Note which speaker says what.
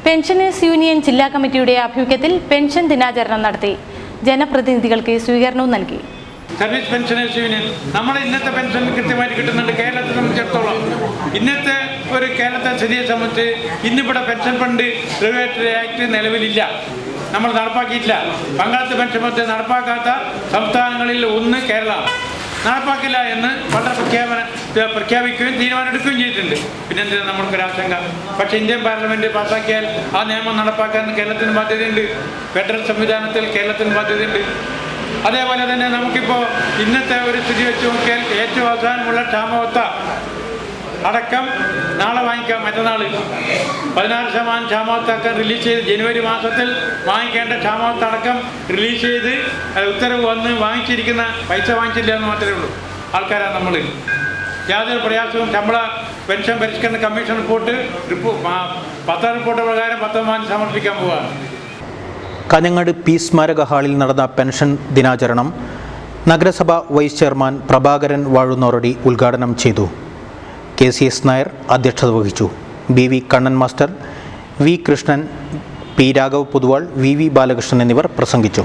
Speaker 1: Pensioners union ജില്ലാ കമ്മിറ്റിയുടെ ആഭിമുഖ്യത്തിൽ പെൻഷൻ ദിനാചരണം നടത്തി. ജനപ്രതിനിധികൾക്ക് സ്വീകരണവും നൽകി.
Speaker 2: സർവീസ് പെൻഷനേഴ്സ് യൂണിയൻ നമ്മുടെ ഇന്നത്തെ പെൻഷൻ കൃത്യമായിട്ട് കിട്ടുന്നുണ്ട്. കേരളത്തെ സംബന്ധിച്ചിടത്തോളം ഇന്നത്തെ ഒരു കേരളത്തെ സ്ഥിതിയെ സംബന്ധിച്ച് ഇന്നിവിടെ പെൻഷൻ ഫണ്ട് റെഗുലേറ്ററി ആക്ട് നിലവിലില്ല, നമ്മൾ നടപ്പാക്കിയിട്ടില്ല. പങ്കാളിത്ത പെൻഷൻ പദ്ധതി നടപ്പാക്കാത്ത സംസ്ഥാനങ്ങളിൽ ഒന്ന് കേരളമാണ്. നടപ്പാക്കില്ല എന്ന് വളരെ പ്രഖ്യാപിക്കുകയും തീരുമാനമെടുക്കുകയും ചെയ്തിട്ടുണ്ട്. പിന്നെന്തിനാണ് നമ്മൾക്കൊരാശങ്ക? പക്ഷേ ഇന്ത്യൻ പാർലമെൻറ്റ് പാസ്സാക്കിയാൽ ആ നിയമം നടപ്പാക്കാൻ കേരളത്തിന് ബാധ്യതയുണ്ട്. ഫെഡറൽ സംവിധാനത്തിൽ കേരളത്തിന് ബാധ്യതയുണ്ട്. അതേപോലെ തന്നെ നമുക്കിപ്പോൾ ഇന്നത്തെ ഒരു സ്ഥിതി വെച്ച് നോക്കിയാൽ ഏറ്റവും അവസാനമുള്ള ക്ഷാമബത്ത അടക്കം നാളെ വാങ്ങിക്കാം. മറ്റന്നാൾ 16% ക്ഷാമബത്ത റിലീസ് ചെയ്ത് ജനുവരി മാസത്തിൽ വാങ്ങിക്കേണ്ട ക്ഷാമബത്ത അടക്കം റിലീസ് ചെയ്ത് ഉത്തരവ് വന്ന് വാങ്ങിച്ചിരിക്കുന്ന പൈസ വാങ്ങിച്ചില്ല എന്ന് മാത്രമേ ഉള്ളൂ ആൾക്കാരാണ് നമ്മൾ. യാതൊരു പ്രയാസവും ശമ്പള പെൻഷൻ പരിഷ്കരണ കമ്മീഷൻ റിപ്പോർട്ട് പ്രകാരം 19 സമർപ്പിക്കാൻ പോവുകയാണ്.
Speaker 3: കാഞ്ഞങ്ങാട് പി സ്മാരക ഹാളിൽ നടന്ന പെൻഷൻ ദിനാചരണം നഗരസഭ വൈസ് ചെയർമാൻ പ്രഭാകരൻ വാഴുന്നോറടി ഉദ്ഘാടനം ചെയ്തു. KCS നായർ അധ്യക്ഷത വഹിച്ചു. BV Kannan master, V Krishnan, P Raghav Poduval, VV Balakrishnan എന്നിവർ പ്രസംഗിച്ചു.